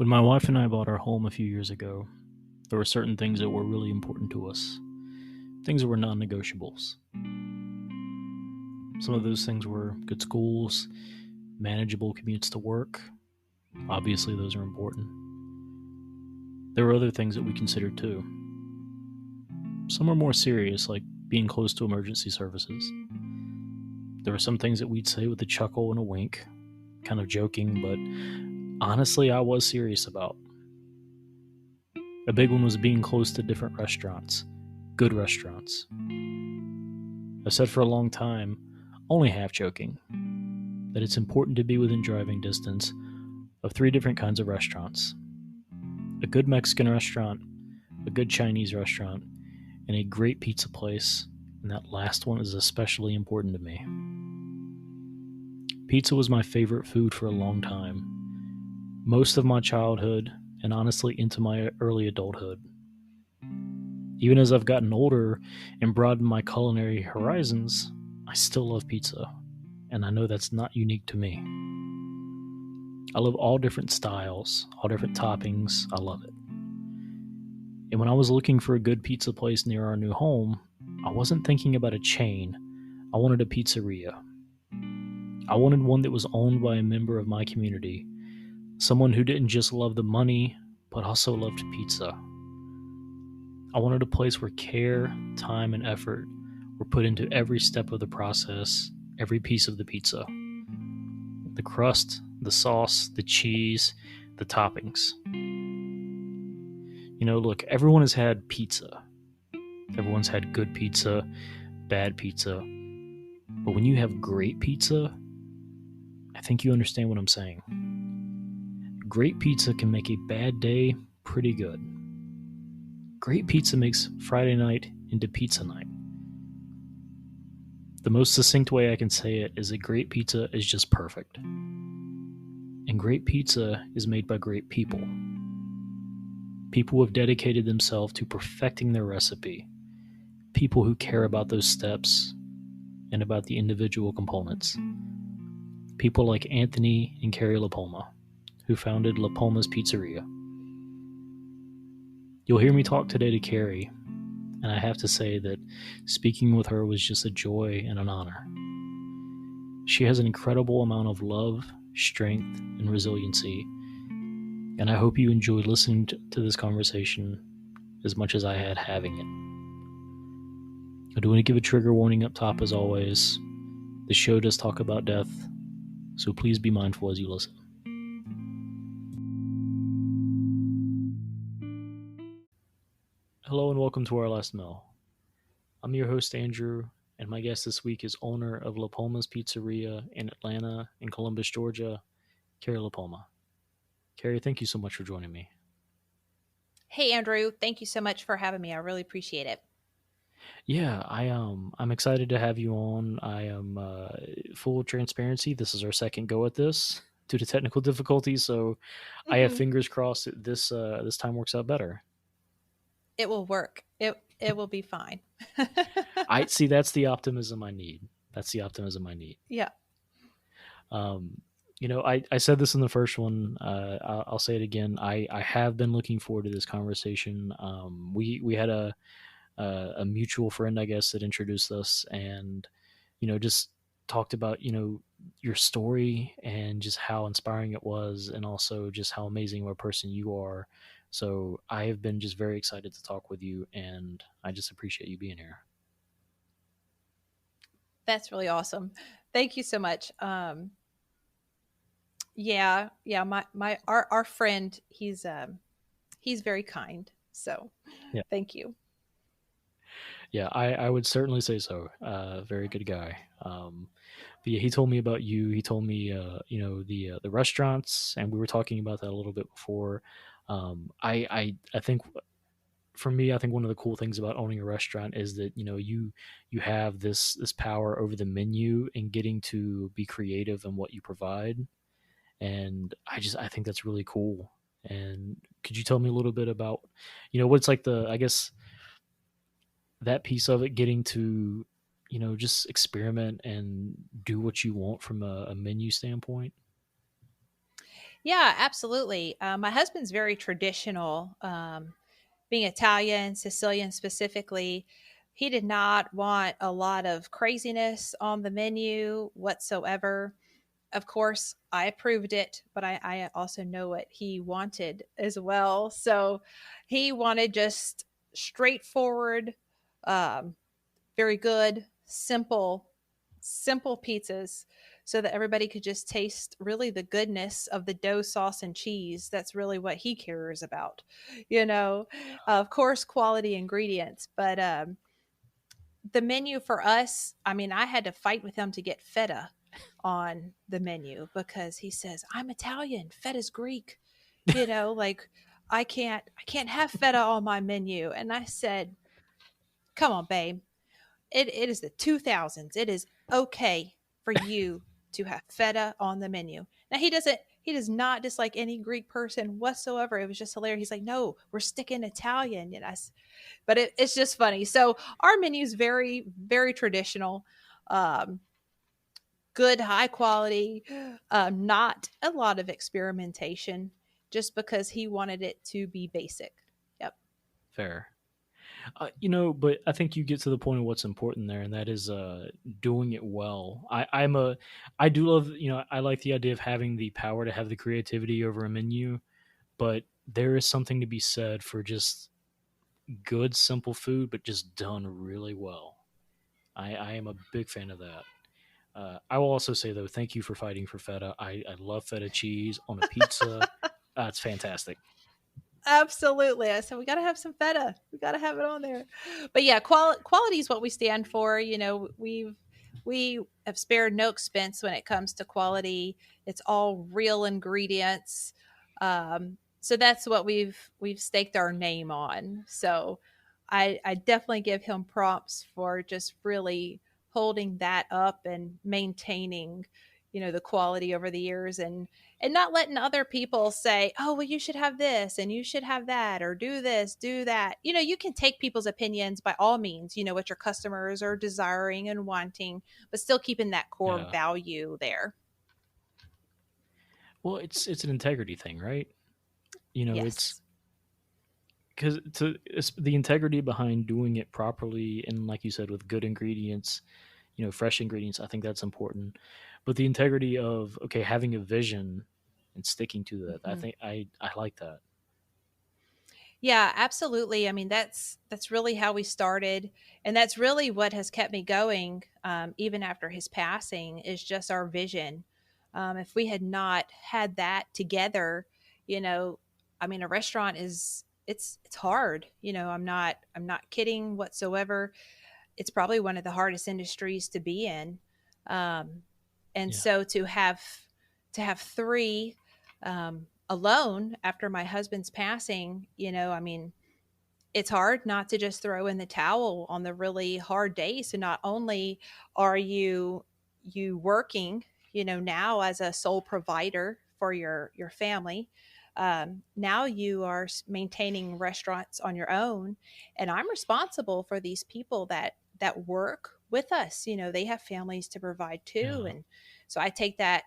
When my wife and I bought our home a few years ago, there were certain things that were really important to us, things that were non negotiables. Some of those things were good schools, manageable commutes to work. Obviously, those are important. There were other things that we considered too. Some were more serious, like being close to emergency services. There were some things that we'd say with a chuckle and a wink, kind of joking, but honestly, I was serious about. A big one was being close to different restaurants, good restaurants. I've said for a long time, only half joking, that it's important to be within driving distance of 3 different kinds of restaurants: a good Mexican restaurant, a good Chinese restaurant, and a great pizza place, and that last one is especially important to me. Pizza was my favorite food for a long time, most of my childhood, and honestly into my early adulthood. Even as I've gotten older and broadened my culinary horizons, I still love pizza, and I know that's not unique to me. I love all different styles, all different toppings. I love it. And when I was looking for a good pizza place near our new home, I wasn't thinking about a chain. I wanted a pizzeria. I wanted one that was owned by a member of my community, someone who didn't just love the money, but also loved pizza. I wanted a place where care, time, and effort were put into every step of the process, every piece of the pizza. The crust, the sauce, the cheese, the toppings. Look, everyone has had pizza. Everyone's had good pizza, bad pizza. But when you have great pizza, I think you understand what I'm saying. Great pizza can make a bad day pretty good. Great pizza makes Friday night into pizza night. The most succinct way I can say it is that great pizza is just perfect. And great pizza is made by great people. People who have dedicated themselves to perfecting their recipe. People who care about those steps and about the individual components. People like Anthony and Carrie LaPalma, who founded La Palma's Pizzeria. You'll hear me talk today to Carrie, and I have to say that speaking with her was just a joy and an honor. She has an incredible amount of love, strength, and resiliency, and I hope you enjoy listening to this conversation as much as I had having it. I do want to give a trigger warning up top as always. The show does talk about death, so please be mindful as you listen. Hello and welcome to our last meal. I'm your host Andrew, and my guest this week is owner of La Palma's Pizzeria in Atlanta and Columbus, Georgia, Carrie LaPalma. Carrie, thank you so much for joining me. Hey Andrew, thank you so much for having me. I really appreciate it. Yeah, I'm excited to have you on. I am full of transparency. This is our second go at this due to technical difficulties, so I have fingers crossed that this time works out better. It will work. It will be fine. I see. That's the optimism I need. That's the optimism I need. Yeah. I said this in the first one. I'll say it again. I have been looking forward to this conversation. We had a mutual friend, I guess, that introduced us, and just talked about your story and just how inspiring it was, and also just how amazing of a person you are. So I have been just very excited to talk with you, and I just appreciate you being here. That's really awesome. Thank you so much. Yeah. Our friend, he's very kind. So Yeah, thank you. yeah, I would certainly say so. Very good guy. But yeah, he told me about you. He told me, the restaurants, and we were talking about that a little bit before. I think for me, I think one of the cool things about owning a restaurant is that you have this power over the menu and getting to be creative in what you provide, and I think that's really cool. And could you tell me a little bit about what's like the, I guess, that piece of it, getting to just experiment and do what you want from a menu standpoint? Yeah, absolutely. My husband's very traditional. Being Italian, Sicilian specifically, he did not want a lot of craziness on the menu whatsoever. Of course, I approved it, but I also know what he wanted as well. So he wanted just straightforward, um, very good, simple pizzas so that everybody could just taste really the goodness of the dough, sauce, and cheese. That's really what he cares about. You know, of course, quality ingredients, but the menu for us, I mean, I had to fight with him to get feta on the menu because he says, I'm Italian, feta's Greek. Like I can't have feta on my menu. And I said, come on, babe. It is the 2000s. It is okay for you to have feta on the menu. Now he does not dislike any Greek person whatsoever. It was just hilarious. He's like, no, we're sticking Italian. But it's just funny. So our menu is very, very traditional, um, good, high quality, not a lot of experimentation, just because he wanted it to be basic. Yep. Fair. But I think you get to the point of what's important there, and that is doing it well. I do love, I like the idea of having the power to have the creativity over a menu, but there is something to be said for just good, simple food, but just done really well. I am a big fan of that. I will also say though, thank you for fighting for feta. I love feta cheese on a pizza. It's fantastic. Absolutely. I said we got to have some feta. We got to have it on there. But yeah, quality is what we stand for. We have spared no expense when it comes to quality. It's all real ingredients. So that's what we've staked our name on. So I definitely give him props for just really holding that up and maintaining, the quality over the years, and not letting other people say, oh, well, you should have this and you should have that, or do this, do that. You can take people's opinions by all means, what your customers are desiring and wanting, but still keeping that core Yeah. value there. Well, it's an integrity thing, right? It's Yes. because it's the integrity behind doing it properly and, like you said, with good ingredients, fresh ingredients. I think that's important, but the integrity of, okay, having a vision and sticking to that. I Mhm. think I like that. Yeah, absolutely. I mean, that's really how we started, and that's really what has kept me going, even after his passing. Is just our vision. If we had not had that together, you know, I mean, a restaurant is it's hard. I'm not kidding whatsoever. It's probably one of the hardest industries to be in, um, and Yeah. so to have three alone after my husband's passing, I mean, it's hard not to just throw in the towel on the really hard days. So not only are you working, now as a sole provider for your family, now you are maintaining restaurants on your own, and I'm responsible for these people that work with us. They have families to provide too, Yeah. and so I take that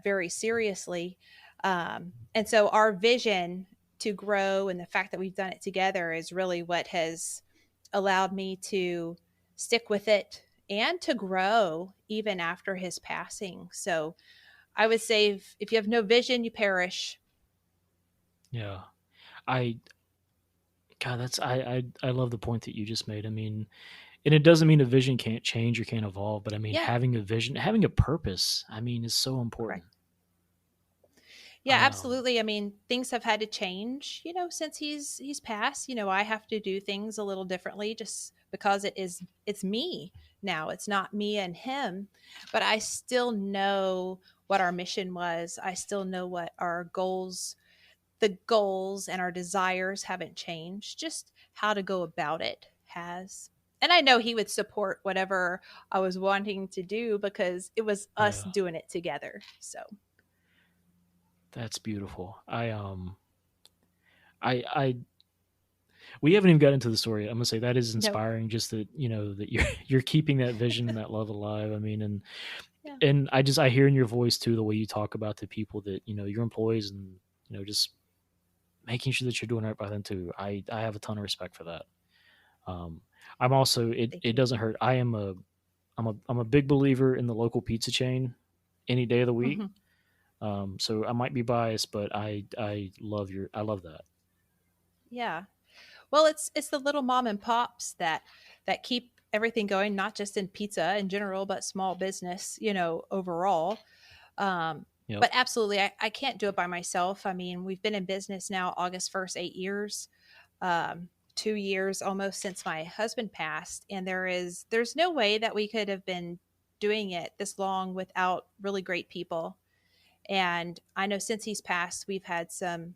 very seriously. And so our vision to grow and the fact that we've done it together is really what has allowed me to stick with it and to grow even after his passing. So I would say if you have no vision, you perish. Yeah. I God, I love the point that you just made. I mean, and it doesn't mean a vision can't change or can't evolve, but I mean, Yeah, having a vision, having a purpose, I mean, is so important. correct. Yeah, I absolutely. I mean, things have had to change, since he's passed. I have to do things a little differently just because it's me now. It's not me and him, but I still know what our mission was. I still know what our goals, the goals and our desires haven't changed. Just how to go about it has. And I know he would support whatever I was wanting to do because it was us Yeah, doing it together. So, that's beautiful. I We haven't even got into the story. I'm gonna say that is No. inspiring. Just that that you're keeping that vision and that love alive. I mean, Yeah. and I hear in your voice too the way you talk about the people that your employees and just making sure that you're doing right by them too. I have a ton of respect for that. Um, I'm also Thank it you. doesn't hurt. I'm a big believer in the local pizza chain any day of the week. Mhm. So I might be biased, but I love that. Yeah. Well, it's the little mom and pops that keep everything going, not just in pizza in general, but small business, overall. Um, Yep. but absolutely, I can't do it by myself. I mean, we've been in business now August 1st, 8 years, 2 years almost since my husband passed. And there's no way that we could have been doing it this long without really great people. And I know since he's passed, we've had some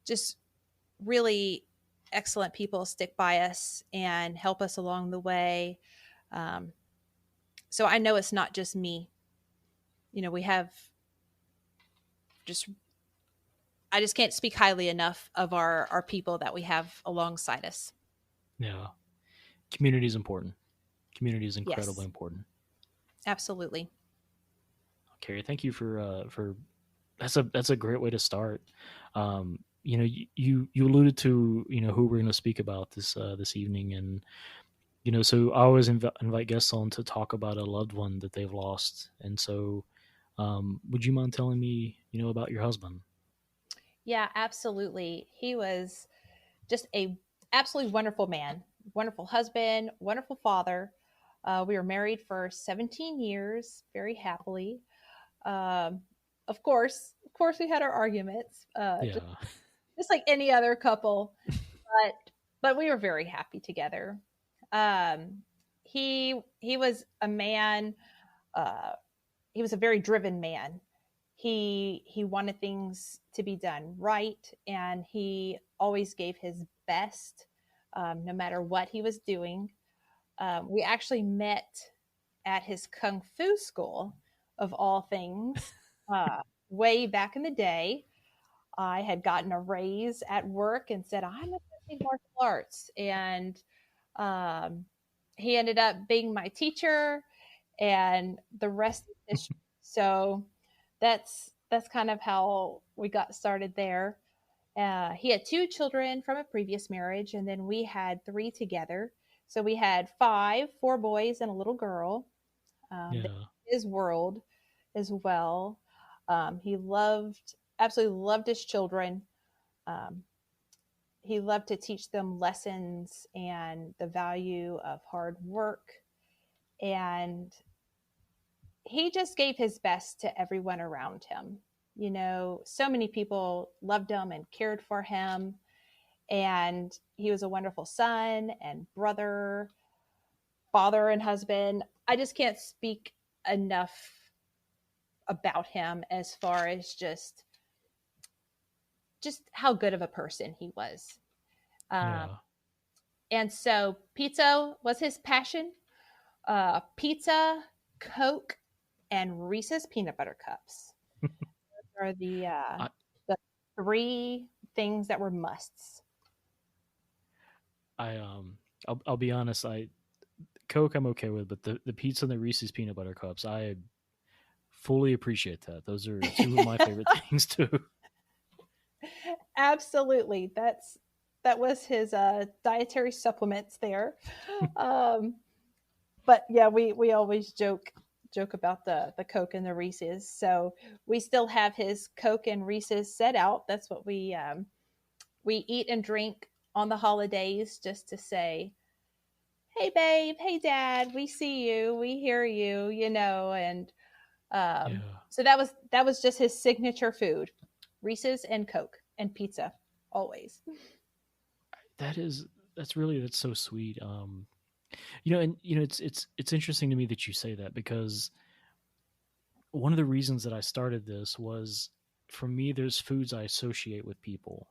just really excellent people stick by us and help us along the way. Um, so I know it's not just me. We have just I just can't speak highly enough of our people that we have alongside us. Yeah. Community is important. Community is incredibly Yes, important. absolutely. Carrie, thank you for that's a great way to start. You alluded to who we're going to speak about this evening, and so I always invite guests on to talk about a loved one that they've lost, and so would you mind telling me about your husband? Yeah, absolutely. He was just a absolutely wonderful man, wonderful husband, wonderful father. We were married for 17 years, very happily. Um, of course, we had our arguments, Yeah. just like any other couple, but we were very happy together. Um, he was a man. Uh, he was a very driven man. He wanted things to be done right, and he always gave his best, no matter what he was doing. We actually met at his kung fu school, of all things, uh, way back in the day. I had gotten a raise at work and said, I'm going to take martial arts. And um, he ended up being my teacher, and the rest is history. So that's kind of how we got started there. He had two children from a previous marriage, and then we had three together. So we had four boys and a little girl. Yeah. His world as well. He absolutely loved his children. Um, he loved to teach them lessons and the value of hard work. And he just gave his best to everyone around him. So many people loved him and cared for him. And he was a wonderful son and brother, father, and husband. I just can't speak enough about him as far as just how good of a person he was. Um, Yeah. and so pizza was his passion. Pizza, Coke, and Reese's peanut butter cups are I the three things that were musts. I I'll be honest. I Coke I'm okay with, but the pizza and the Reese's peanut butter cups, I fully appreciate that. Those are two of my favorite things too. Absolutely, that was his dietary supplements there. Um, but yeah, we always joke about the Coke and the Reese's. So we still have his Coke and Reese's set out. That's what we eat and drink on the holidays, just to say, "Hey, babe. Hey, dad. We see you. We hear you." And Yeah. so that was just his signature food: Reese's and Coke and pizza, always. That is that's so sweet. And it's interesting to me that you say that because one of the reasons that I started this was for me there's foods I associate with people.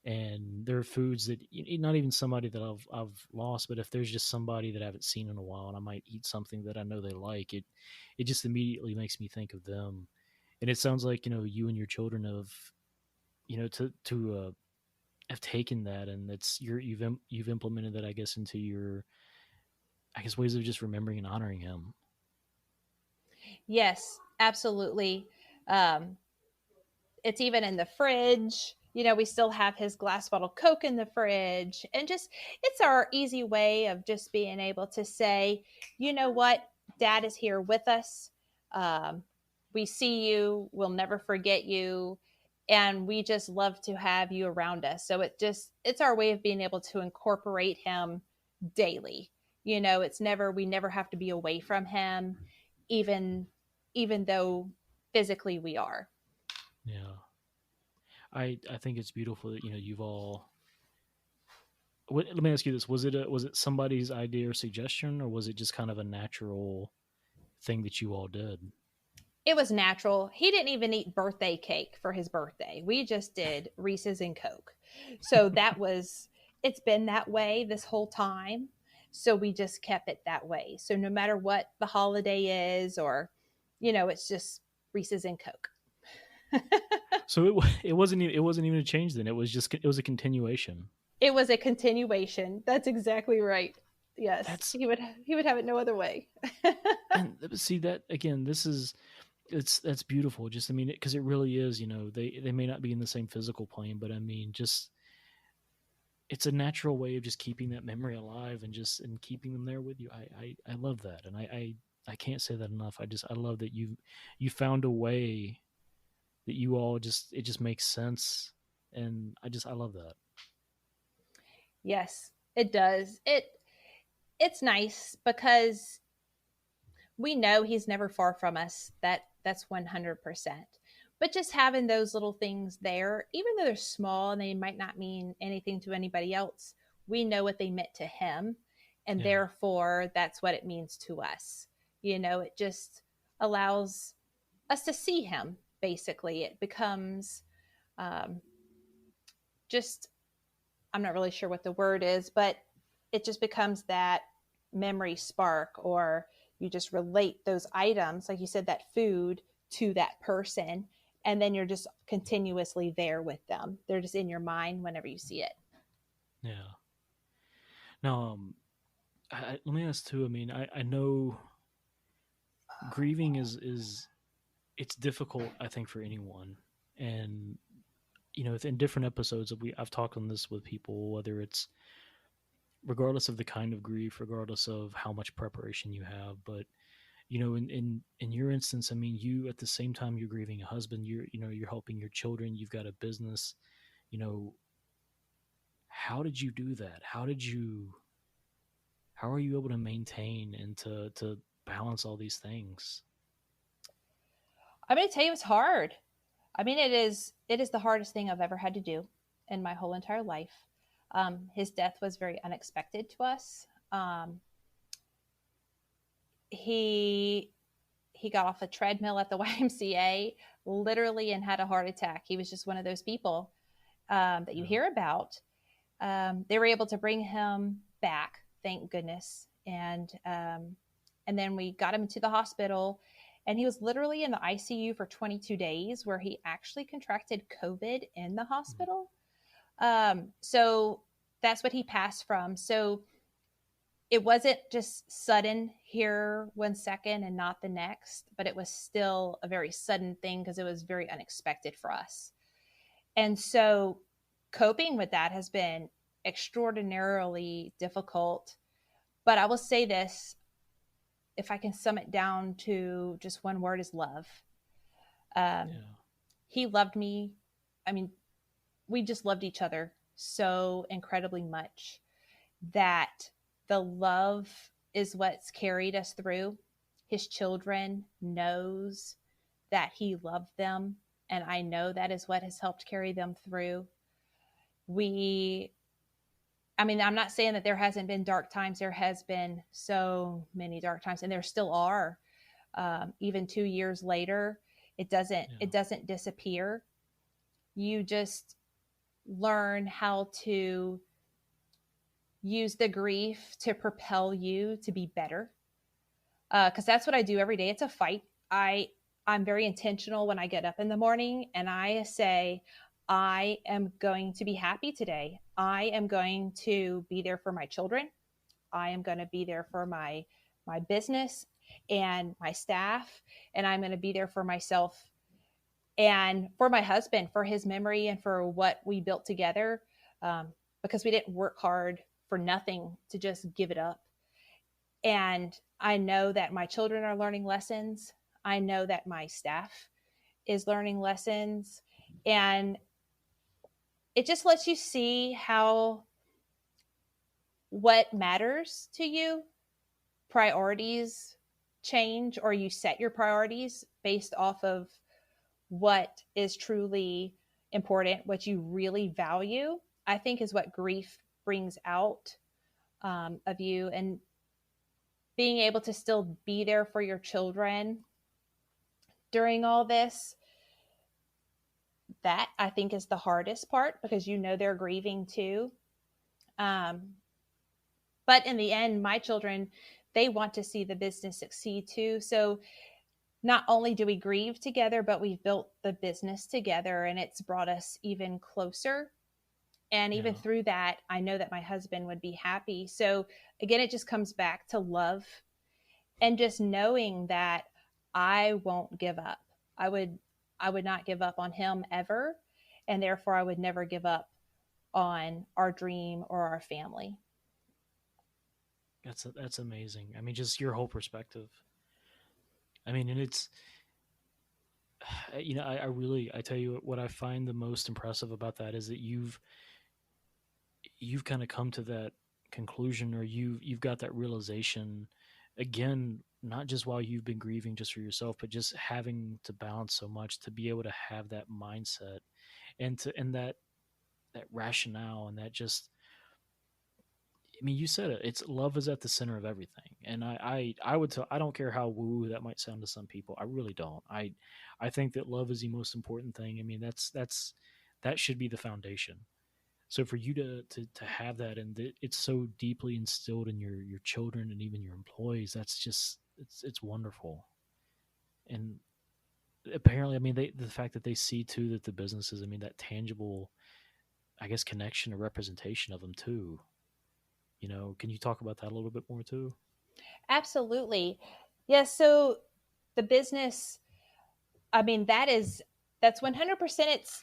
And there are foods that not even somebody that I've lost, but if there's just somebody that I haven't seen in a while and I might eat something that I know they like, it just immediately makes me think of them. And it sounds like you and your children have to have taken that, and you've implemented that, I guess, into your, I guess, ways of just remembering and honoring him. Yes, absolutely. Um, it's even in the fridge. You know, we still have his glass bottle Coke in the fridge. And just, it's our easy way of just being able to say, you know what, dad is here with us. Um, we see you, we'll never forget you. And we just love to have you around us. So it's our way of being able to incorporate him daily. You know, we never have to be away from him, even, even though physically we are. Yeah, I think it's beautiful that you've all. Let me ask you this: was it somebody's idea or suggestion, or was it just kind of a natural thing that you all did? It was natural. He didn't even eat birthday cake for his birthday. We just did Reese's and Coke. So it's been that way this whole time. So we just kept it that way. So no matter what the holiday is, or, it's just Reese's and Coke. So it wasn't even a change then. It was a continuation. It was a continuation. That's exactly right. Yes, That's he would have it no other way. and see that again. This is that's beautiful. Just I mean, because it really is. They may not be in the same physical plane, but I mean, just it's a natural way of just keeping that memory alive and keeping them there with you. I love that, and I can't say that enough. I love that you found a way that you all just it just makes sense, and I love that. Yes, it does. It's nice because we know he's never far from us. That's 100%. But just having those little things there, even though they're small and they might not mean anything to anybody else, we know what they meant to him, and Yeah, therefore that's what it means to us. It just allows us to see him. Basically, it becomes um, just, I'm not really sure what the word is, but it just becomes that memory spark, or you just relate those items, like you said, that food to that person. And then you're just continuously there with them. They're just in your mind whenever you see it. yeah. Now, let me ask too. I mean, I know grieving is it's difficult. I think for anyone, and in different episodes that I've talked on this with people, whether it's regardless of the kind of grief, regardless of how much preparation you have, but in your instance, I mean, you at the same time you're grieving a husband, you're helping your children, you've got a business, you know, how did you do that? How are you able to maintain and to balance all these things? I'm going to tell you, it's hard. I mean, it is the hardest thing I've ever had to do in my whole entire life. His death was very unexpected to us. He he got off a treadmill at the YMCA literally and had a heart attack. He was just one of those people that you Yeah. hear about. They were able to bring him back, thank goodness, and then we got him to the hospital, and he was literally in the ICU for 22 days, where he actually contracted COVID in the Mhm. hospital. So that's what he passed from. So it wasn't just sudden here 1 second and not the next, but it was still a very sudden thing because it was very unexpected for us. And so coping with that has been extraordinarily difficult. But I will say this, if I can sum it down to just one word, is love. Um, Yeah. he loved me. I mean, we just loved each other so incredibly much that the love is what's carried us through. His children knows that he loved them, and I know that is what has helped carry them through. We I mean, I'm not saying that there hasn't been dark times. There has been so many dark times, and there still are. Even 2 years later, Yeah. it doesn't disappear. You just learn how to use the grief to propel you to be better, because that's what I do every day. It's a fight. I'm very intentional when I get up in the morning, and I say, I am going to be happy today. I am going to be there for my children. I am going to be there for my business and my staff, and I'm going to be there for myself and for my husband, for his memory and for what we built together, um, because we didn't work hard for nothing to just give it up. And I know that my children are learning lessons. I know that my staff is learning lessons. And it just lets you see how what matters to you, priorities change, or you set your priorities based off of what is truly important, what you really value, I think is what grief brings out of you. And being able to still be there for your children during all this, that I think is the hardest part because you know they're grieving too. Um, but in the end, my children, they want to see the business succeed too. So not only do we grieve together, but we've built the business together and it's brought us even closer. And even Yeah. through that, I know that my husband would be happy. So again, it just comes back to love and just knowing that I won't give up. I would I would not give up on him ever, and therefore I would never give up on our dream or our family. That's amazing. I mean, just your whole perspective. I mean, and it's I really I tell you what I find the most impressive about that is that you've kind of come to that conclusion, or you've got that realization again, not just while you've been grieving just for yourself, but just having to balance so much to be able to have that mindset and that rationale and that just I mean, you said it. It's love is at the center of everything, and I would tell. I don't care how woo that might sound to some people. I really don't. I think that love is the most important thing. I mean, that should be the foundation. So for you to have that, and it's so deeply instilled in your children and even your employees, that's just it's wonderful. And apparently, I mean, the fact that they see too that the businesses, I mean, that tangible, I guess, connection or representation of them too. Can you talk about that a little bit more too? Absolutely. Yes. So the business, I mean, that's 100%. It's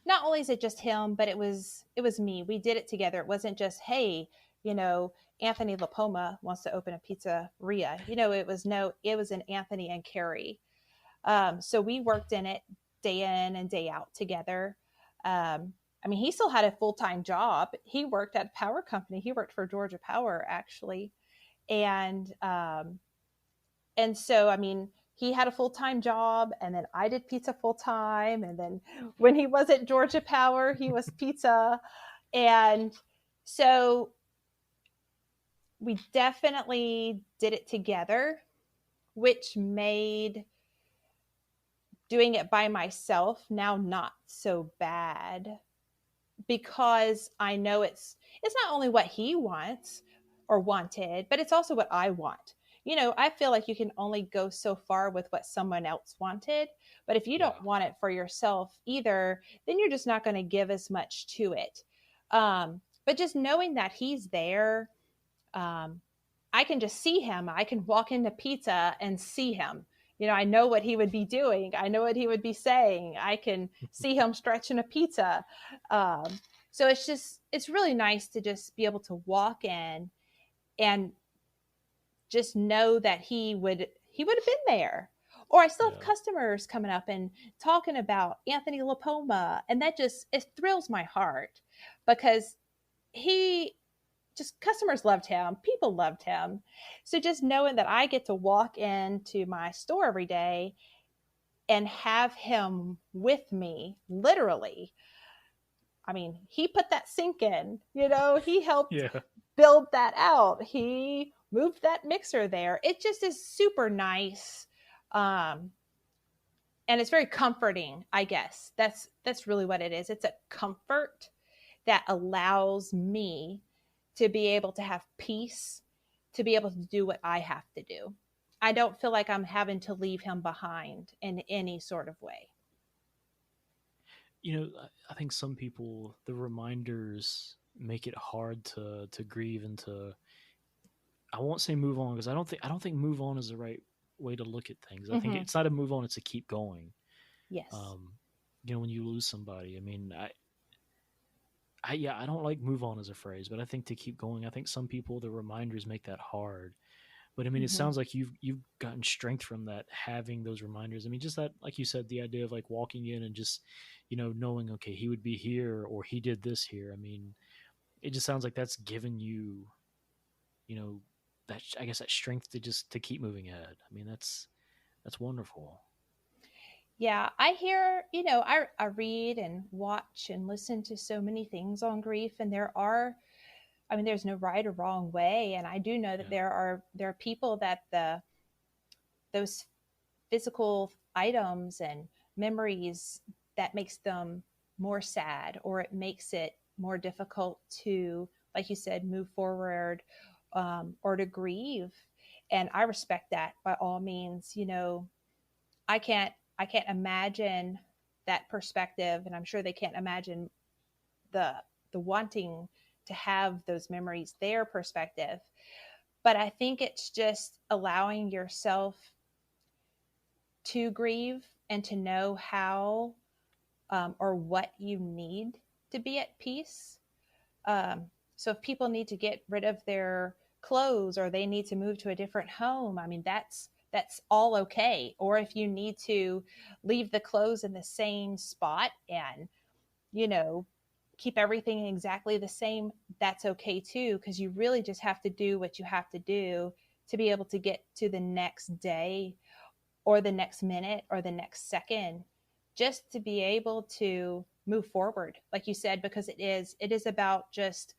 not only is it just him, but it was me. We did it together. It wasn't just, hey, you know, Anthony Lapoma wants to open a pizzeria. It was no, it was an Anthony and Carrie. So we worked in it day in and day out together. I mean, he still had a full-time job. He worked at a power company. He worked for Georgia Power actually, and so I mean, he had a full-time job, and then I did pizza full-time, and then when he was at Georgia Power, he was pizza, and so we definitely did it together, which made doing it by myself now not so bad because I know it's not only what he wants or wanted, but it's also what I want. I feel like you can only go so far with what someone else wanted, but if you Yeah. don't want it for yourself either, then you're just not going to give as much to it. But just knowing that he's there, um, I can just see him. I can walk into pizza and see him. I know what he would be doing. I know what he would be saying. I can see him stretching a pizza. Um, so it's really nice to just be able to walk in and just know that he would have been there. Or I still have Yeah. customers coming up and talking about Anthony Lapoma, and that just it thrills my heart because he just customers loved him, people loved him. So just knowing that I get to walk into my store every day and have him with me, literally. I mean, he put that sink in, he helped Yeah. build that out. He moved that mixer there. It just is super nice. Um, and it's very comforting, I guess. That's really what it is. It's a comfort that allows me to be able to have peace, to be able to do what I have to do. I don't feel like I'm having to leave him behind in any sort of way. I think some people, the reminders make it hard to grieve and to, I won't say move on, because I don't think move on is the right way to look at things. I think Mm-hmm. it's not a move on, it's a keep going. Yes. Um, when you lose somebody, I mean, yeah, I don't like move on as a phrase, but I think to keep going, I think some people, the reminders make that hard. But I mean, it Mm-hmm. sounds like you've gotten strength from that, having those reminders. I mean, just that, like you said, the idea of like walking in and just, knowing, okay, he would be here or he did this here. I mean, it just sounds like that's given you, you know, that, I guess, that strength to just to keep moving ahead. I mean, that's wonderful. Yeah, I hear, I read and watch and listen to so many things on grief, and there's no right or wrong way. And I do know that Yeah. there are people that those physical items and memories that makes them more sad, or it makes it more difficult to, like you said, move forward, or to grieve. And I respect that by all means. I can't I can't imagine that perspective, and I'm sure they can't imagine the the wanting to have those memories, their perspective. But I think it's just allowing yourself to grieve and to know how, or what you need to be at peace. So if people need to get rid of their clothes, or they need to move to a different home, I mean, that's all okay. Or if you need to leave the clothes in the same spot and, you know, keep everything exactly the same, that's okay too, because you really just have to do what you have to do to be able to get to the next day, or the next minute, or the next second, just to be able to move forward, like you said, because it is about just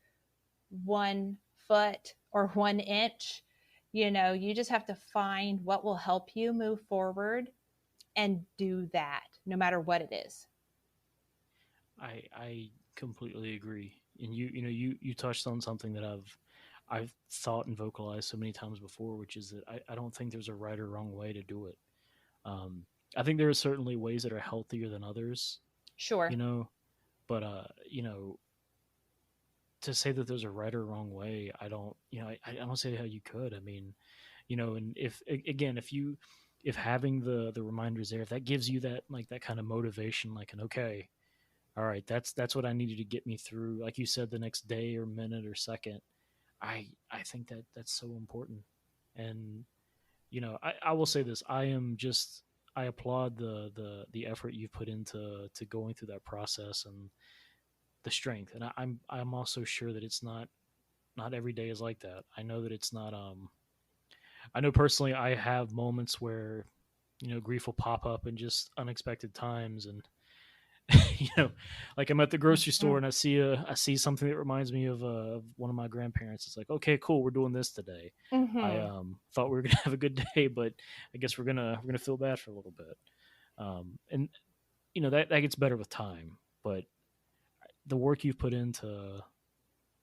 1 foot or 1 inch. You just have to find what will help you move forward and do that, no matter what it is. I completely agree. And you touched on something that I've thought and vocalized so many times before, which is that I don't think there's a right or wrong way to do it. Um, I think there are certainly ways that are healthier than others, you Sure. know, but to say that there's a right or wrong way, I don't, I don't say how you could. I mean, and again, if having the reminders there, if that gives you that, like, that kind of motivation, like, an okay, all right, that's what I needed to get me through, like you said, the next day or minute or second. I think that that's so important. And I will say this: I applaud the effort you've put into to going through that process, and the strength. And I'm also sure that it's not every day is like that. I know that it's not. I know personally, I have moments where grief will pop up in just unexpected times, and you know, like, I'm at the grocery store Mhm. and I see something that reminds me of one of my grandparents. It's like, okay, cool, we're doing this today. I Mhm. thought we were gonna have a good day, but I guess we're gonna feel bad for a little bit. And that gets better with time, but the work you've put into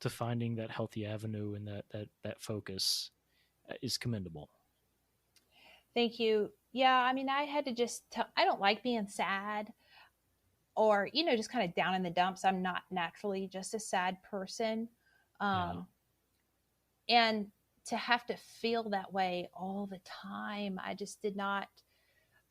to finding that healthy avenue and that focus is commendable. Thank you. Yeah, I mean, I had to just tell, I don't like being sad, or, just kind of down in the dumps. I'm not naturally just a sad person. Yeah, Um, and to have to feel that way all the time, I just did not.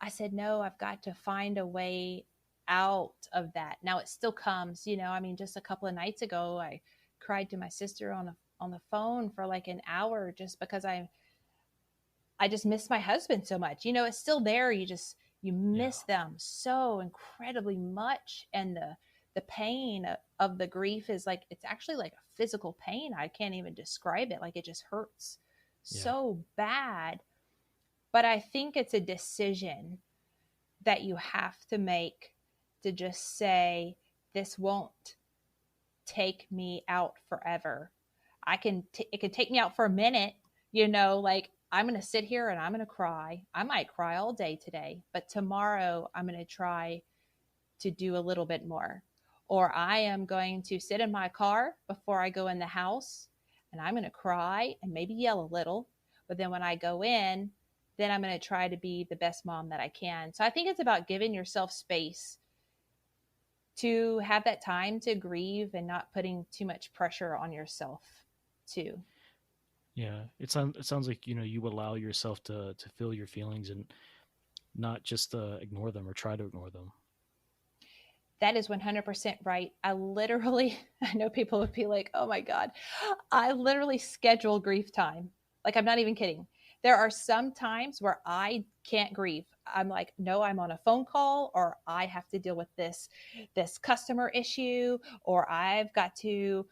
I said, no, I've got to find a way out of that. Now it still comes, I mean, just a couple of nights ago, I cried to my sister on the phone for like an hour, just because I just miss my husband so much. It's still there. You yeah, miss them so incredibly much, and the pain of the grief is like, it's actually like a physical pain. I can't even describe it. Like, it just hurts yeah. so bad. But I think it's a decision that you have to make, to just say, this won't take me out forever. It can take me out for a minute, like, I'm going to sit here and I'm going to cry. I might cry all day today, but tomorrow I'm going to try to do a little bit more. Or I am going to sit in my car before I go in the house, and I'm going to cry and maybe yell a little. But then when I go in, then I'm going to try to be the best mom that I can. So I think it's about giving yourself space to have that time to grieve and not putting too much pressure on yourself too. Yeah, it sounds like you allow yourself to feel your feelings and not just ignore them or try to ignore them. That is 100% right. I literally, I know people would be like, oh my God, I literally schedule grief time. Like, I'm not even kidding. There are some times where I can't grieve. I'm like, no, I'm on a phone call, or I have to deal with this customer issue, or I've got to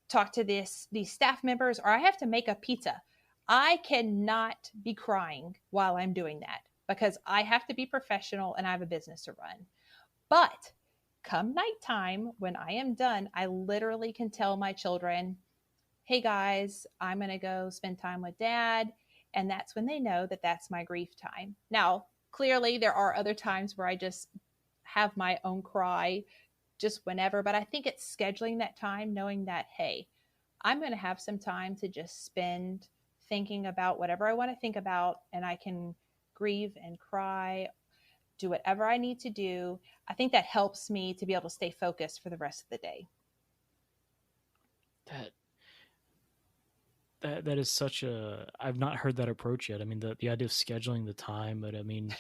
talk to these staff members, or I have to make a pizza. I cannot be crying while I'm doing that because I have to be professional and I have a business to run. But come nighttime, when I am done, I literally can tell my children, hey guys, I'm going to go spend time with dad. And that's when they know that that's my grief time. Now, clearly, there are other times where I just have my own cry just whenever, but I think it's scheduling that time, knowing that, hey, I'm going to have some time to just spend thinking about whatever I want to think about, and I can grieve and cry, do whatever I need to do. I think that helps me to be able to stay focused for the rest of the day. That that is such a I've not heard that approach yet. I mean, the idea of scheduling the time, but I mean,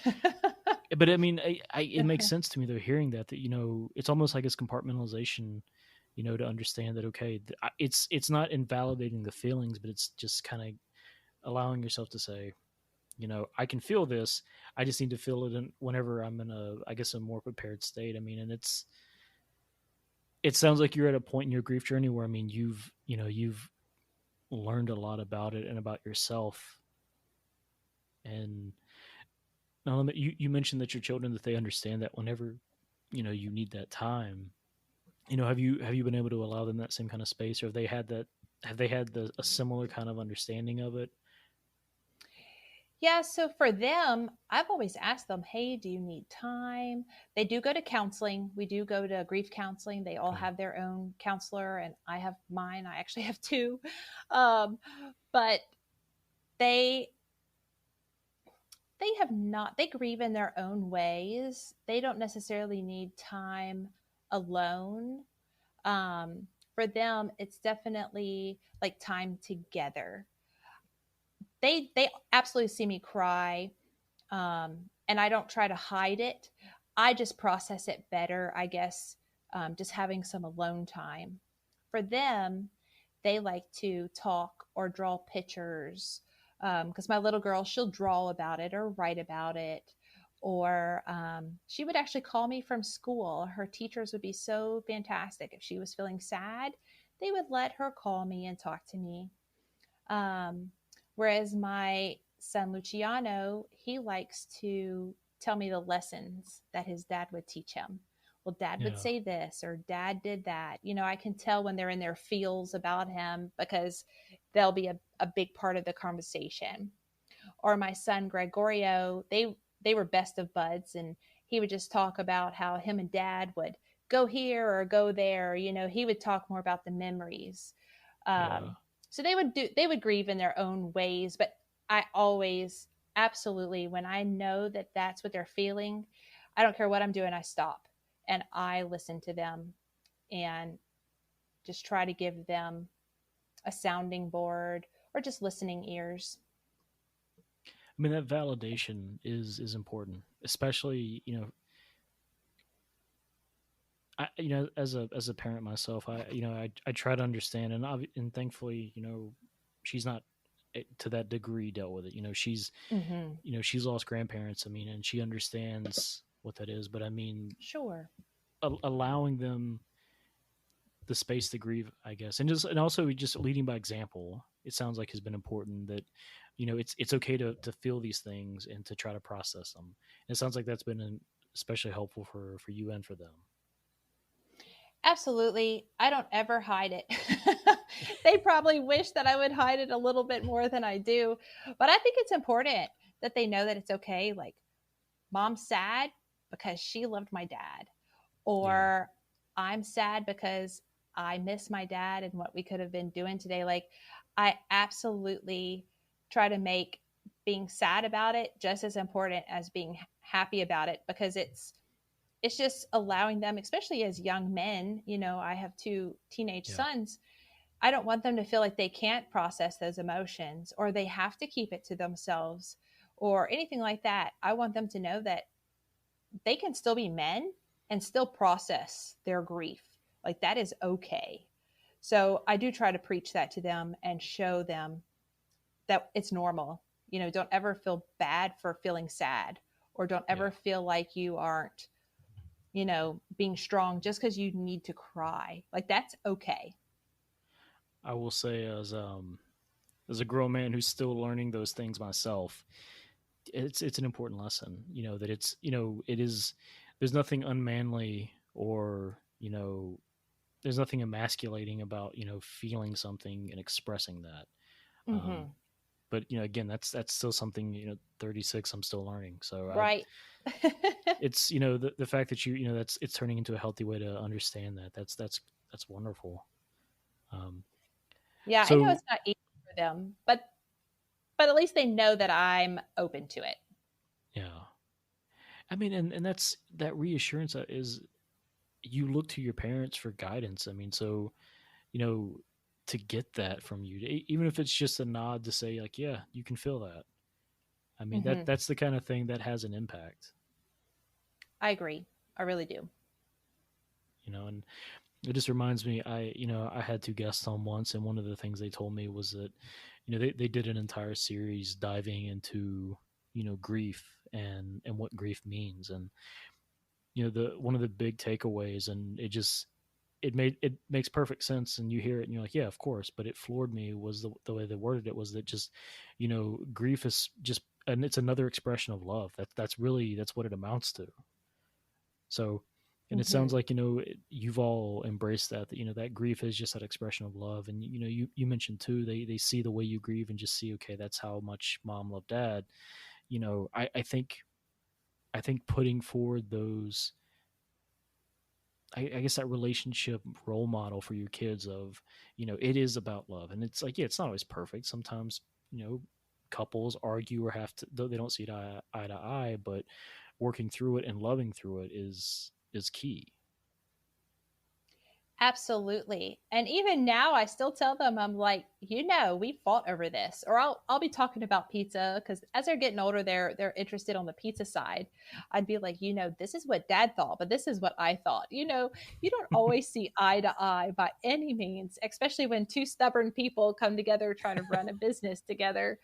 it makes sense to me though hearing that it's almost like it's compartmentalization, to understand that okay, it's not invalidating the feelings, but it's just kind of allowing yourself to say, I can feel this. I just need to feel it whenever I'm in I guess, a more prepared state. I mean, and it sounds like you're at a point in your grief journey where I mean, you've learned a lot about it and about yourself. And now, you mentioned that your children that they understand that whenever you need that time. Have you been able to allow them that same kind of space, or have they had a similar kind of understanding of it? Yeah, so for them, I've always asked them, hey, do you need time? They do go to counseling. We do go to grief counseling. They all Okay. have their own counselor, and I have mine. I actually have two. Um, but they they have not, they grieve in their own ways. They don't necessarily need time alone. Um, for them, it's definitely like time together. They absolutely see me cry, and I don't try to hide it. I just process it better, I guess, just having some alone time. For them, they like to talk or draw pictures, because my little girl, she'll draw about it or write about it. Or she would actually call me from school. Her teachers would be so fantastic. If she was feeling sad, they would let her call me and talk to me. Um, Whereas my son Luciano, he likes to tell me the lessons that his dad would teach him. Well, dad would Yeah. say this, or dad did that. I can tell when they're in their feels about him because they'll be a big part of the conversation. Or my son Gregorio, they were best of buds, and he would just talk about how him and dad would go here or go there. He would talk more about the memories. Yeah. So they would grieve in their own ways, but I always, absolutely, when I know that that's what they're feeling, I don't care what I'm doing, I stop and I listen to them and just try to give them a sounding board or just listening ears. I mean, that validation is important, especially as a parent myself. I try to understand, and thankfully, she's not to that degree dealt with it. Mm-hmm. She's lost grandparents. I mean, and she understands what that is. But I mean, Sure. allowing them the space to grieve, I guess, and also just leading by example. It sounds like has been important that it's okay to feel these things and to try to process them. And it sounds like that's been especially helpful for you and for them. Absolutely. I don't ever hide it. They probably wish that I would hide it a little bit more than I do. But I think it's important that they know that it's okay. Like, mom's sad because she loved my dad, Yeah. or I'm sad because I miss my dad and what we could have been doing today. Like, I absolutely try to make being sad about it just as important as being happy about it, because it's just allowing them, especially as young men, I have two teenage Yeah. sons. I don't want them to feel like they can't process those emotions or they have to keep it to themselves or anything like that. I want them to know that they can still be men and still process their grief. Like that is okay. So I do try to preach that to them and show them that it's normal. Don't ever feel bad for feeling sad or don't Yeah. ever feel like you aren't, being strong just because you need to cry. Like that's okay. I will say, as a grown man who's still learning those things myself, it's an important lesson. That it is. There's nothing unmanly or there's nothing emasculating about feeling something and expressing that. Um, Mm-hmm. but again, that's still something. 36. I'm still learning. So Right. it's the fact that that's it's turning into a healthy way to understand that. That's wonderful. Um, Yeah, I know so it's not easy for them, but at least they know that I'm open to it. yeah, I mean, and that's that reassurance is you look to your parents for guidance. I mean, so you know to get that from you, even if it's just a nod to say like, yeah, you can feel that. I mean, Hmm. that's the kind of thing that has an impact. I agree. I really do. And it just reminds me, I had two guests on once, and one of the things they told me was that they did an entire series diving into grief and what grief means. And the one of the big takeaways, and it makes perfect sense, and you hear it and you're like, yeah, of course, but it floored me was the way they worded it was that just grief is just, and it's another expression of love. That's what it amounts to. So, and it Hmm. sounds like you've all embraced that that grief is just that expression of love. And you mentioned too, they see the way you grieve and just see, okay, that's how much mom loved dad. I think putting forward those, I guess, that relationship role model for your kids of it is about love. And it's like, yeah, it's not always perfect. Sometimes couples argue or have to, though they don't see it eye to eye, but working through it and loving through it is key. Absolutely. And even now I still tell them, I'm like, we fought over this. Or I'll be talking about pizza because as they're getting older, they're interested on the pizza side. I'd be like, this is what dad thought, but this is what I thought. You don't always see eye to eye by any means, especially when two stubborn people come together trying to run a business together.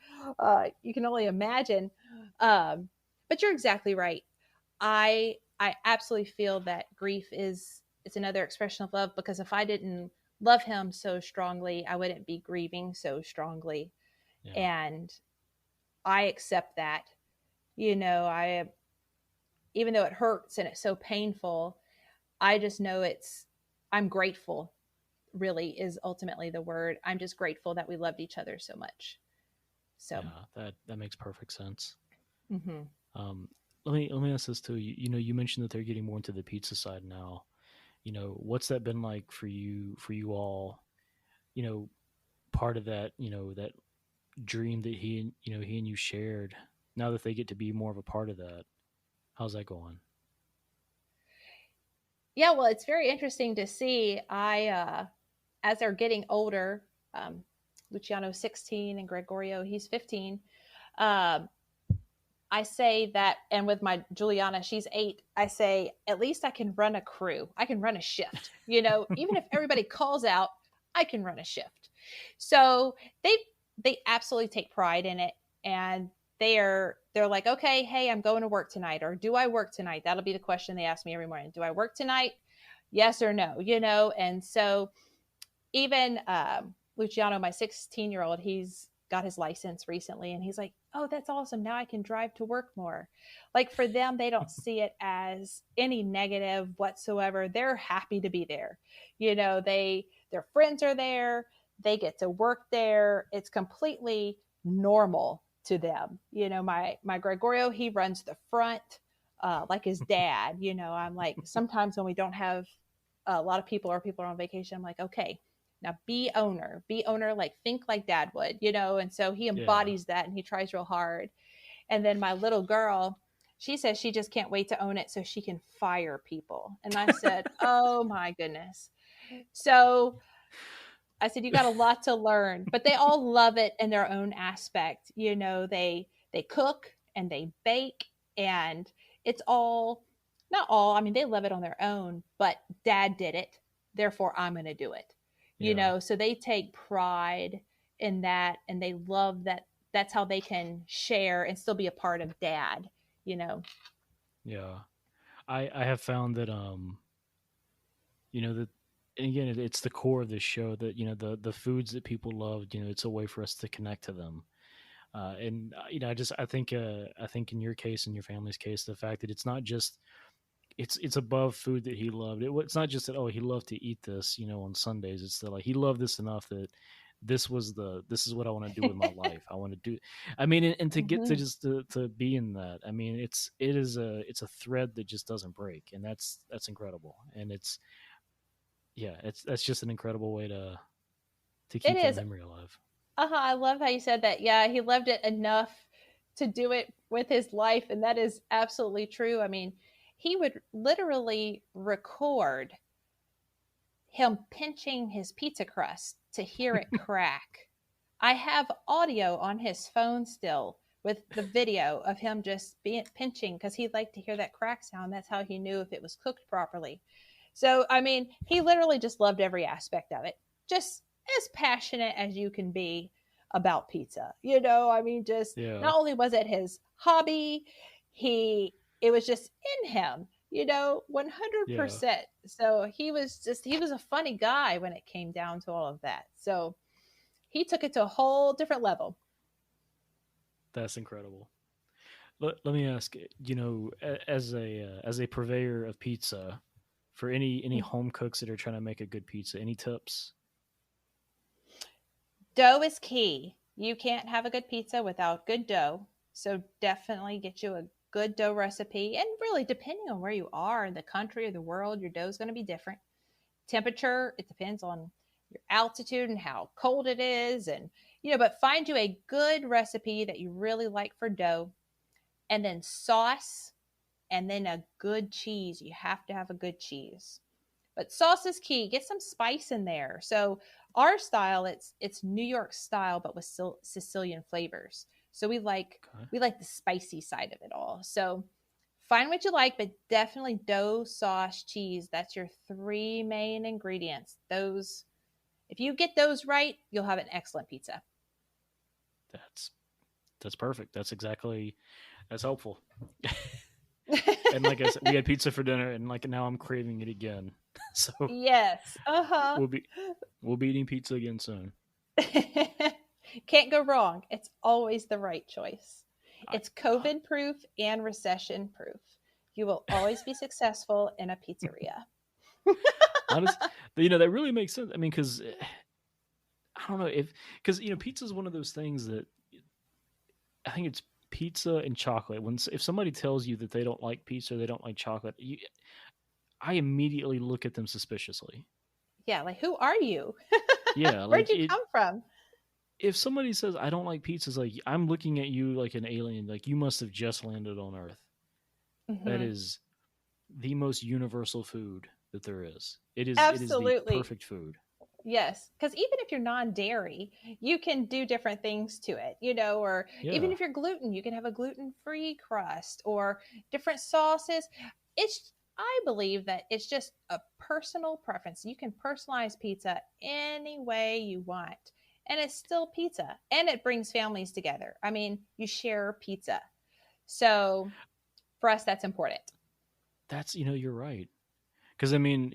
You can only imagine. Um, but you're exactly right. I absolutely feel that grief is it's another expression of love because if I didn't love him so strongly, I wouldn't be grieving so strongly. Yeah. And I accept that. I even though it hurts and it's so painful, I just know I'm grateful really is ultimately the word. I'm just grateful that we loved each other so much. So, Yeah, that makes perfect sense. mhm. Um, let me ask this too. You mentioned that they're getting more into the pizza side now. What's that been like for you all? You know, part of that that dream that he and you shared. Now that they get to be more of a part of that, how's that going? Yeah, well, it's very interesting to see. As they're getting older, um, Luciano's 16 and Gregorio, he's 15. Um, I say that, and with my Juliana, she's 8. I say, at least I can run a crew. I can run a shift. Even if everybody calls out, I can run a shift. So they absolutely take pride in it, and they're like, okay, hey, I'm going to work tonight, or do I work tonight? That'll be the question they ask me every morning. Do I work tonight? Yes or no? And so even Luciano, my 16-year-old, he's got his license recently and he's like, oh, that's awesome. Now I can drive to work more. Like for them, they don't see it as any negative whatsoever. They're happy to be there. Their friends are there. They get to work there. It's completely normal to them. My Gregorio, he runs the front like his dad. I'm like, sometimes when we don't have a lot of people or people are on vacation, I'm like, okay, now be owner, like think like dad would. And so he Yeah. embodies that and he tries real hard. And then my little girl, She says she just can't wait to own it so she can fire people. And I said, oh my goodness. So I said, you got a lot to learn, but they all love it in their own aspect. You know, they cook and they bake, and it's all, not all, I mean, they love it on their own, but dad did it. Therefore, I'm going to do it. You Yeah. know, so they take pride in that, and they love that. That's how they can share and still be a part of dad, you know. Yeah. I have found that that, and again, it's the core of this show that the foods that people love. It's a way for us to connect to them. And I think in your case, in your family's case, the fact that it's not just it's above food that he loved. It's not just that, oh, he loved to eat this, on Sundays. It's that, like, he loved this enough that this is what I want to do with my life. I want to do. I mean, and to get to Mm-hmm. just to be in that. I mean, it's a thread that just doesn't break, and that's incredible. And it's yeah, that's just an incredible way to It keep that is. memory alive. I love how you said that. Yeah, he loved it enough to do it with his life, and that is absolutely true. I mean, he would literally record him pinching his pizza crust to hear it crack. I have audio on his phone still with the video of him just being pinching because he liked to hear that crack sound. That's how he knew if it was cooked properly. So, I mean, he literally just loved every aspect of it. Just as passionate as you can be about pizza. You know, I mean, just Yeah, not only was it his hobby, he it was just in him, you know, yeah, 100%. So he was a funny guy when it came down to all of that. So he took it to a whole different level. that's incredible. Let me ask, as a purveyor of pizza, for any home cooks that are trying to make a good pizza, any tips? Dough is key. You can't have a good pizza without good dough. So definitely get you a good dough recipe. And really, depending on where you are in the country or the world, your dough is going to be different. Temperature, it depends on your altitude and how cold it is. And, but find you a good recipe that you really like for dough. And then sauce, and then a good cheese. You have to have a good cheese. But sauce is key. Get some spice in there. So our style, it's New York style, but with Sicilian flavors. So Okay, we like the spicy side of it all. So find what you like, but definitely dough, sauce, cheese. That's your three main ingredients. Those, if you get those right, you'll have an excellent pizza. that's that's perfect. That's helpful. And like I said, we had pizza for dinner, and like now I'm craving it again. So Yes. Uh huh. we'll be we'll be eating pizza again soon. Can't go wrong. It's always the right choice. I, It's COVID proof and recession proof. You will always be successful in a pizzeria. honest, that really makes sense. I mean, because I don't know if because pizza is one of those things that I think it's pizza and chocolate. If somebody tells you that they don't like pizza, or they don't like chocolate, I immediately look at them suspiciously. Yeah, like who are you? Yeah, Where'd like you it. come from? If somebody says I don't like pizzas, like I'm looking at you like an alien. Like you must have just landed on Earth. That Hmm. is the most universal food that there is. It is the Absolutely. perfect food. Yes, because even if you're non-dairy, you can do different things to it, or even Yeah. if you're gluten, you can have a gluten-free crust or different sauces. I believe that it's just a personal preference. You can personalize pizza any way you want, and it's still pizza, and it brings families together. I mean, you share pizza. So for us, that's important. That's you're right. Because I mean,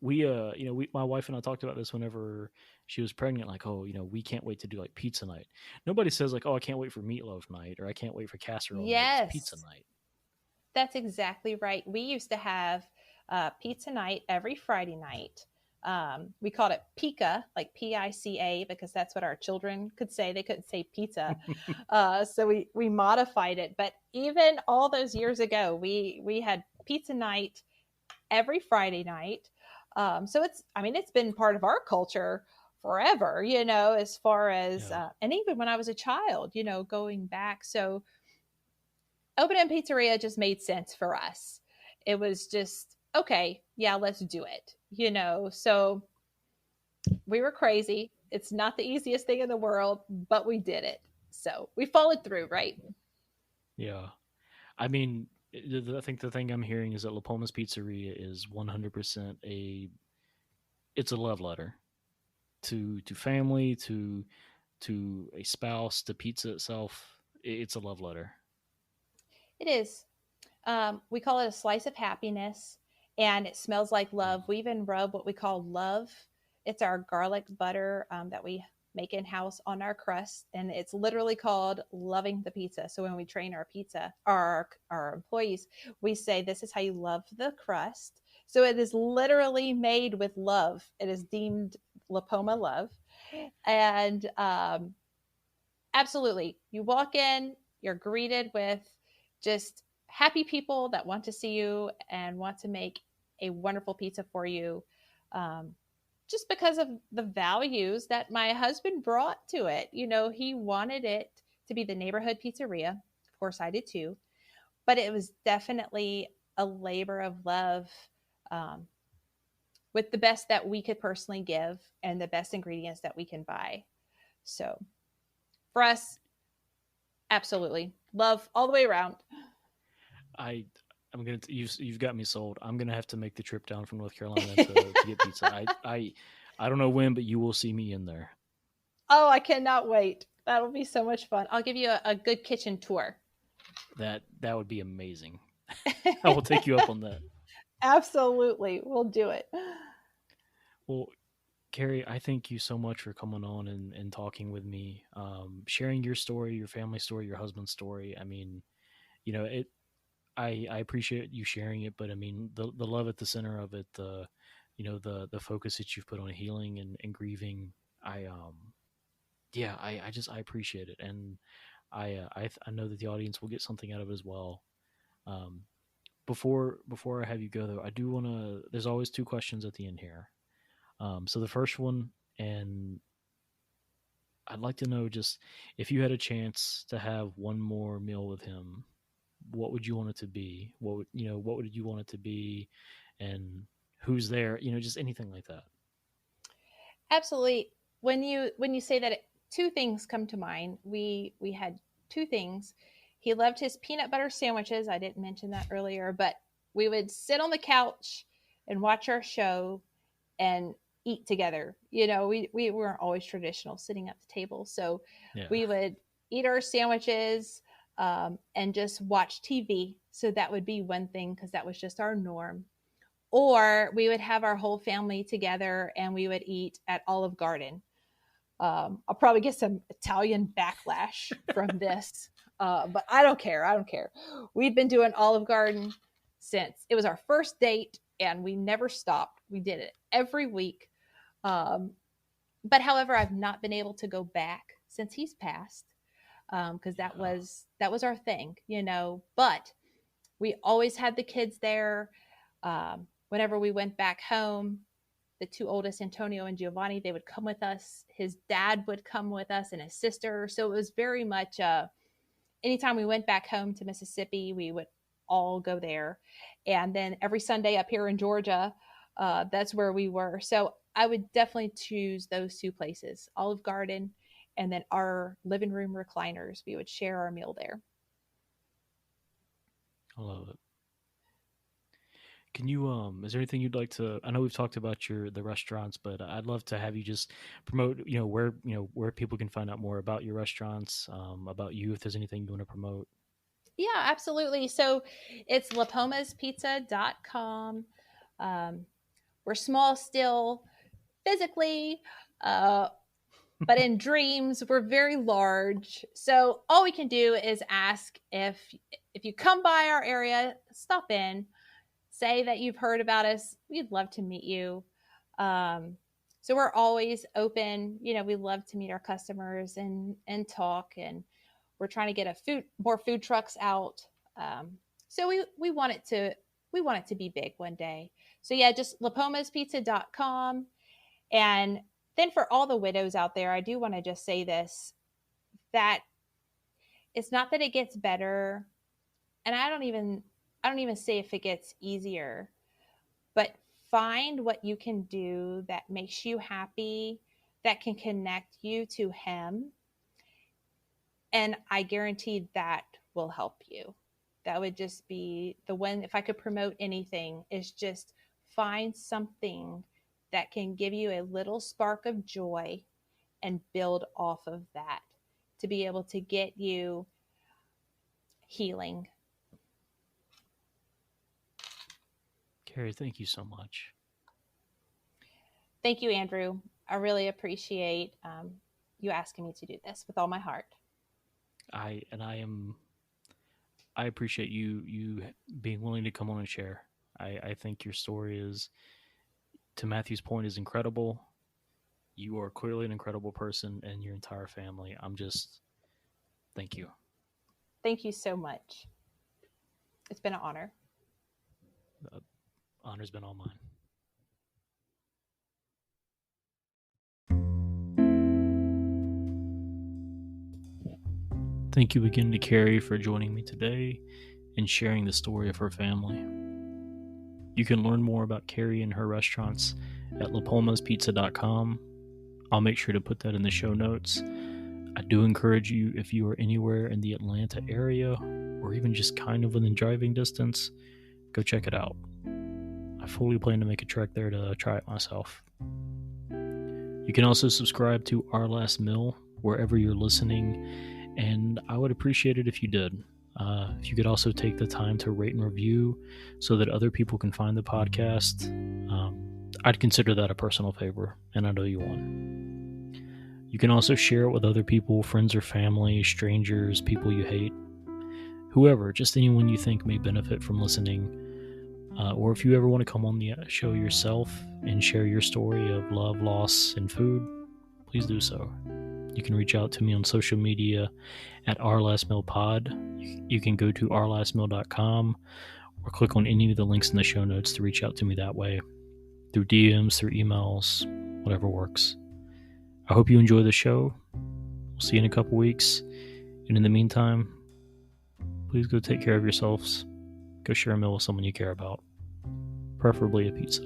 my wife and I talked about this whenever she was pregnant. Like, oh, we can't wait to do like pizza night. Nobody says like, oh, I can't wait for meatloaf night, or I can't wait for casserole night. It's pizza Yes, night. that's exactly right. We used to have pizza night every Friday night. We called it Pika, like Pica, because that's what our children could say. They couldn't say pizza, so we modified it. But even all those years ago, we had pizza night every Friday night. So I mean, it's been part of our culture forever. As far as Yeah. and even when I was a child, going back. So opening a pizzeria just made sense for us. It was just, okay, yeah, let's do it, So we were crazy. It's not the easiest thing in the world, but we did it. So we followed through, right? Yeah. I mean, I think the thing I'm hearing is that La Palma's Pizzeria is 100% it's a love letter to family, to a spouse, to pizza itself. It's a love letter. It is. We call it a slice of happiness, and it smells like love. We even rub what we call love. It's our garlic butter that we make in house on our crust, and it's literally called loving the pizza. So when we train our pizza, our employees, we say this is how you love the crust. So it is literally made with love. It is deemed La Poma love, and absolutely. You walk in, you're greeted with just happy people that want to see you and want to make a wonderful pizza for you. Um, just because of the values that my husband brought to it. He wanted it to be the neighborhood pizzeria. Of course, I did too. But it was definitely a labor of love, um, with the best that we could personally give and the best ingredients that we can buy. So for us, absolutely. Love all the way around. I I'm gonna you've got me sold. I'm gonna have to make the trip down from North Carolina to get pizza. I don't know when, but you will see me in there. Oh, I cannot wait. That'll be so much fun. I'll give you a good kitchen tour. That would be amazing. I will take you up on that. Absolutely. We'll do it. Well, Carrie, I thank you so much for coming on and talking with me, sharing your story, your family story, your husband's story. I mean, it. I appreciate you sharing it, but I mean, the love at the center of it, the focus that you've put on healing and grieving. Yeah, I appreciate it, and I know that the audience will get something out of it as well. Um, before I have you go though, I do want to. There's always two questions at the end here. So the first one, and I'd like to know just if you had a chance to have one more meal with him, what would you want it to be? What would you want it to be, and who's there? Just anything like that. Absolutely. When you say that, two things come to mind. We had two things. He loved his peanut butter sandwiches. I didn't mention that earlier, but we would sit on the couch and watch our show and eat together. We weren't always traditional sitting at the table. So Yeah. we would eat our sandwiches, and just watch TV. So that would be one thing because that was just our norm. Or we would have our whole family together and we would eat at Olive Garden. I'll probably get some Italian backlash from this, but I don't care. I don't care. We've been doing Olive Garden since it was our first date, and we never stopped. We did it every week. Um, but however, I've not been able to go back since he's passed, because Yeah. that was our thing, But we always had the kids there. Whenever we went back home, the two oldest, Antonio and Giovanni, they would come with us. His dad would come with us and his sister. So it was very much, anytime we went back home to Mississippi, we would all go there. And then every Sunday up here in Georgia, that's where we were. So I would definitely choose those two places, Olive Garden and then our living room recliners. We would share our meal there. I love it. Can you is there anything you'd like to I know we've talked about the restaurants, but I'd love to have you just promote, where people can find out more about your restaurants, about you if there's anything you want to promote. Yeah, absolutely. So it's lapomaspizza.com. Um, we're small still physically, uh, but in dreams we're very large. So all we can do is ask if you come by our area, stop in, say that you've heard about us. We'd love to meet you. Um, so we're always open. We love to meet our customers and talk, and we're trying to get more food trucks out. Um, so we want it to be big one day. So yeah, just lapomaspizza.com. And then for all the widows out there, I do want to just say this, that it's not that it gets better and I don't even say if it gets easier, but find what you can do that makes you happy, that can connect you to him, and I guarantee that will help you. That would just be the one. If I could promote anything, is just find something that can give you a little spark of joy and build off of that to be able to get you healing. Carrie, thank you so much. Thank you, Andrew. I really appreciate you asking me to do this with all my heart. I appreciate you being willing to come on and share. I think your story is, to Matthew's point, is incredible. You are clearly an incredible person, and your entire family. Thank you. Thank you so much. It's been an honor. The honor's been all mine. Thank you again to Carrie for joining me today and sharing the story of her family. You can learn more about Carrie and her restaurants at lapalmaspizza.com. I'll make sure to put that in the show notes. I do encourage you, if you are anywhere in the Atlanta area or even just kind of within driving distance, go check it out. I fully plan to make a trek there to try it myself. You can also subscribe to Our Last Meal wherever you're listening, and I would appreciate it if you did. If you could also take the time to rate and review so that other people can find the podcast, I'd consider that a personal favor, and I know you would. You can also share it with other people, friends or family, strangers, people you hate, whoever, just anyone you think may benefit from listening. Or if you ever want to come on the show yourself and share your story of love, loss, and food, please do so. You can reach out to me on social media at ourlastmealpod. You can go to ourlastmeal.com or click on any of the links in the show notes to reach out to me that way, through DMs, through emails, whatever works. I hope you enjoy the show. We'll see you in a couple weeks. And in the meantime, please go take care of yourselves. Go share a meal with someone you care about, preferably a pizza.